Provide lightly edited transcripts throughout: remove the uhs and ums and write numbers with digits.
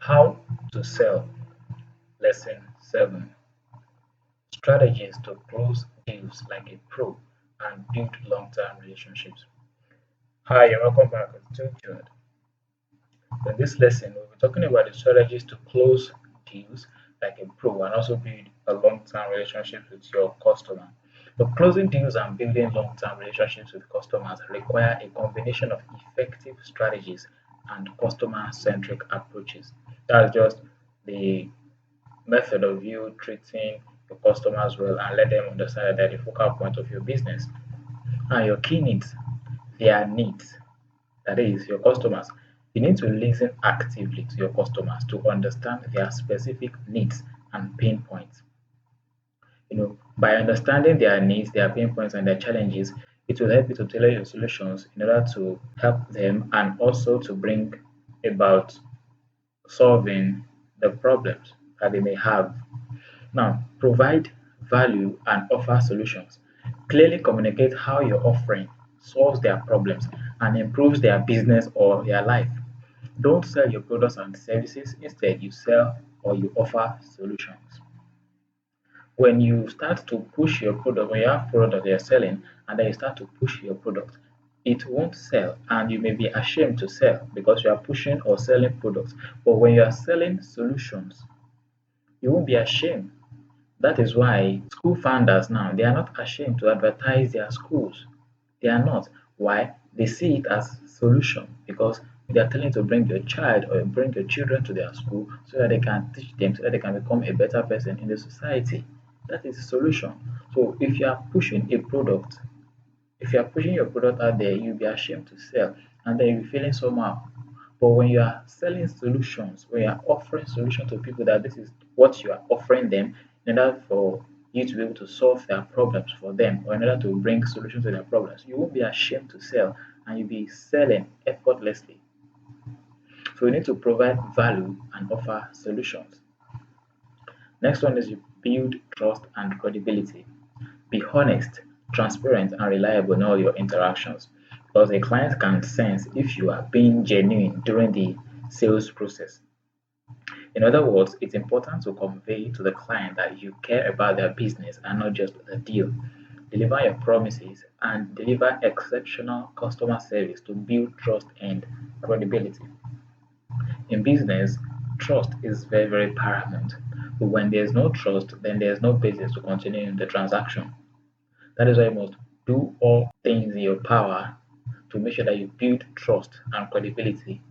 How to sell. Lesson 7. Strategies to close deals like a pro and build long-term relationships. Hi, and welcome back to Joad. In this lesson, we'll be talking about the strategies to close deals like a pro and also build a long-term relationship with your customer. But closing deals and building long-term relationships with customers require a combination of effective strategies and customer-centric approaches. That's just the method of you treating your customers well and let them understand that they're the focal point of your business. And your key needs, their needs, that is your customers. You need to listen actively to your customers to understand their specific needs and pain points. By understanding their needs, their pain points, and their challenges, it will help you to tailor your solutions in order to help them and also to bring about solving the problems that they may have. Now, provide value and offer solutions. Clearly communicate how your offering solves their problems and improves their business or their life. Don't sell your products and services, instead, you sell or you offer solutions. When you start to push your product, when you have product you're selling and then you start to push your product, it won't sell and you may be ashamed to sell because you are pushing or selling products. But when you are selling solutions, you won't be ashamed. That is why school founders now they are not ashamed to advertise their schools. They are not. Why? They see it as solution because they are telling you to bring your child or bring your children to their school so that they can teach them, so that they can become a better person in the society. That is a solution. So if you are pushing a product, if you are pushing your product out there, you'll be ashamed to sell and then you'll be feeling somehow. But when you are selling solutions, when you are offering solutions to people that this is what you are offering them in order for you to be able to solve their problems for them or in order to bring solutions to their problems, you won't be ashamed to sell and you'll be selling effortlessly. So you need to provide value and offer solutions. Next one is you build trust and credibility. Be honest, transparent, and reliable in all your interactions because a client can sense if you are being genuine during the sales process. In other words, it's important to convey to the client that you care about their business and not just the deal. Deliver your promises and deliver exceptional customer service to build trust and credibility. In business, trust is very, very paramount. But when there's no trust, then there's no basis to continue in the transaction. That is why you must do all things in your power to make sure that you build trust and credibility.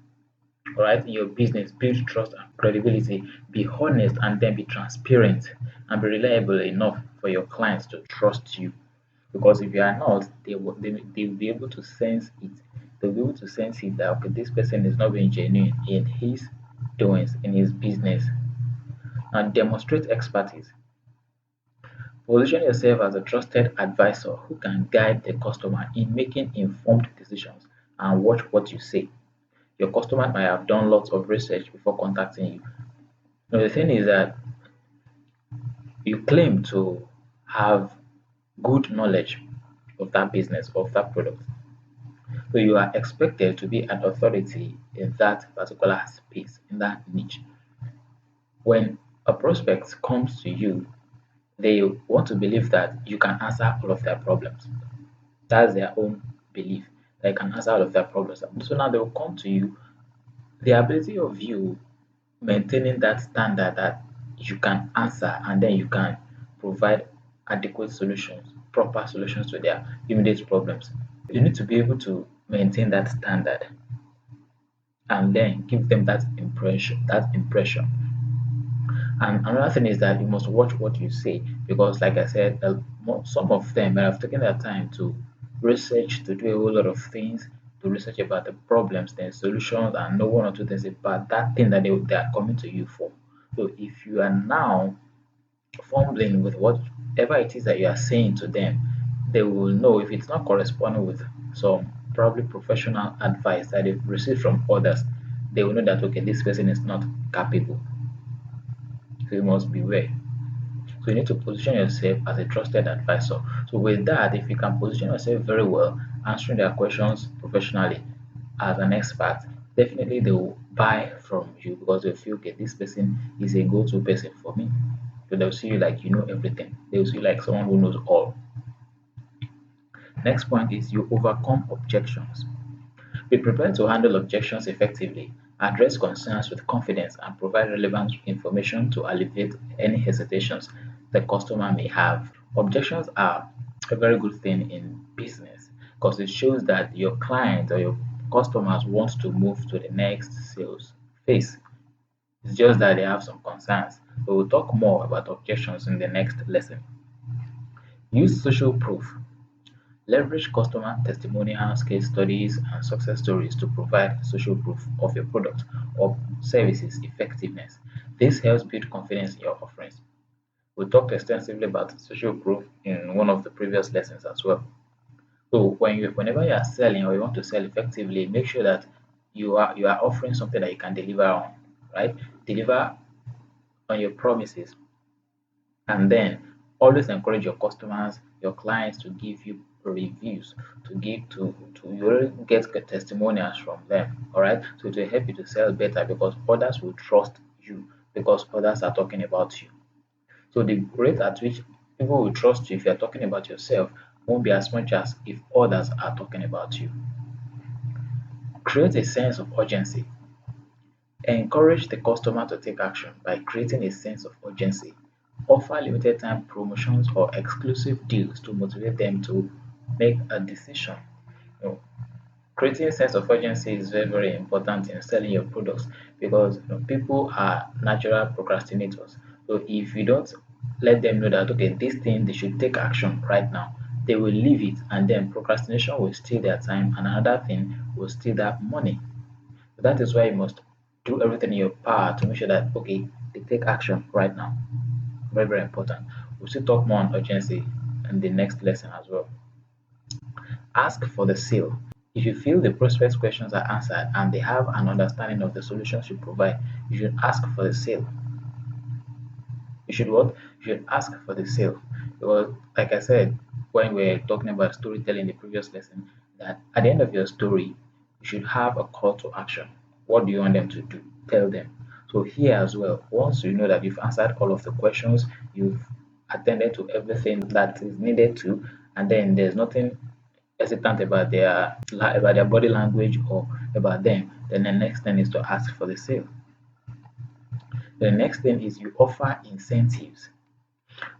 All right, in your business, build trust and credibility. Be honest and then be transparent and be reliable enough for your clients to trust you. Because if you are not, they will be able to sense it. They'll be able to sense it that okay, this person is not being genuine in his doings, in his business, and demonstrate expertise. Position yourself as a trusted advisor who can guide the customer in making informed decisions and watch what you say. Your customer might have done lots of research before contacting you. Now, the thing is that you claim to have good knowledge of that business, of that product. So you are expected to be an authority in that particular space, in that niche. When a prospect comes to you, they want to believe that you can answer all of their problems. That's their own belief. They can answer all of their problems. So now they will come to you. The ability of you maintaining that standard that you can answer and then you can provide adequate solutions, proper solutions to their immediate problems. You need to be able to maintain that standard and then give them that impression. That impression. And another thing is that you must watch what you say because, like I said, some of them might have taken their time to research, to do a whole lot of things, to research about the problems, the solutions, and know one or two things about that thing that they are coming to you for. So if you are now fumbling with whatever it is that you are saying to them, they will know if it's not corresponding with some probably professional advice that they've received from others. They will know that okay, this person is not capable. So you must beware. So you need to position yourself as a trusted advisor. So with that, if you can position yourself very well, answering their questions professionally as an expert, definitely they will buy from you because they feel okay, this person is a go-to person for me. So they'll see you like you know everything. They'll see you like someone who knows all. Next point is you overcome objections. Be prepared to handle objections effectively, address concerns with confidence, and provide relevant information to alleviate any hesitations the customer may have. Objections are a very good thing in business because it shows that your client or your customers want to move to the next sales phase. It's just that they have some concerns. We will talk more about objections in the next lesson. Use social proof. Leverage customer testimonials, case studies, and success stories to provide social proof of your product or services effectiveness. This helps build confidence in your offerings. We talked extensively about social proof in one of the previous lessons as well. So whenever you are selling or you want to sell effectively, make sure that you are offering something that you can deliver on, right? Deliver on your promises, and then always encourage your customers, your clients to give you reviews, to you already get testimonials from them. All right. So it will help you to sell better because others will trust you because others are talking about you. So the rate at which people will trust you if you're talking about yourself won't be as much as if others are talking about you. Create a sense of urgency. Encourage the customer to take action by creating a sense of urgency. Offer limited time promotions or exclusive deals to motivate them to make a decision. You know, creating a sense of urgency is very, very important in selling your products because people are natural procrastinators. So if you don't let them know that okay, this thing they should take action right now, they will leave it and then procrastination will steal their time and another thing will steal that money. So that is why you must do everything in your power to make sure that okay, they take action right now. Very, very important. We'll still talk more on urgency in the next lesson as well. Ask for the sale. If you feel the prospect's questions are answered and they have an understanding of the solutions you provide, you should ask for the sale. You should what? You should ask for the sale. Because like I said, when we are talking about storytelling in the previous lesson, that at the end of your story, you should have a call to action. What do you want them to do? Tell them. So here as well, once you know that you've answered all of the questions, you've attended to everything that is needed to, and then there's nothing hesitant about their body language or about them, then the next thing is to ask for the sale. The next thing is you offer incentives.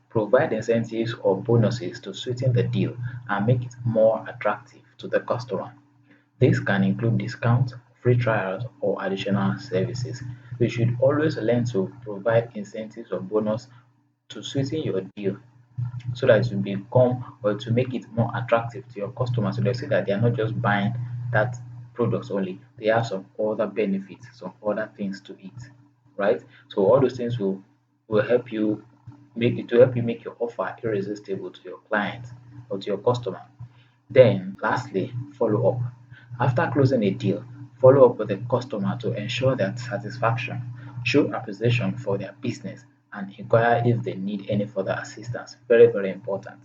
Provide incentives or bonuses to sweeten the deal and make it more attractive to the customer. This can include discounts, free trials, or additional services. You should always learn to provide incentives or bonus to sweeten your deal so that it will become or to make it more attractive to your customers. So they see that they are not just buying that products only, they have some other benefits, some other things to it, right? So all those things will help you make your offer irresistible to your client or to your customer. Then lastly, follow up. After closing a deal, follow up with the customer to ensure their satisfaction, show appreciation for their business, and inquire if they need any further assistance. Very, very important.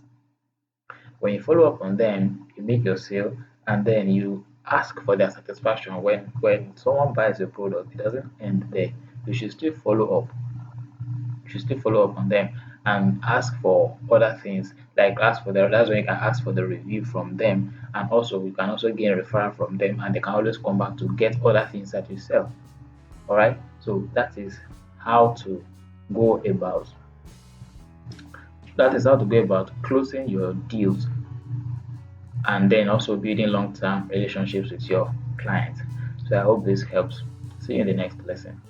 When you follow up on them, you make your sale and then you ask for their satisfaction. When someone buys your product, it doesn't end there. You should still follow up. You should still follow up on them and ask for other things like ask for the that's when you can ask for the review from them, and also you can also get a referral from them and they can always come back to get other things that you sell. All right, so how to go about that is how to go about closing your deals and then also building long-term relationships with your clients. So I hope this helps. See you in the next lesson.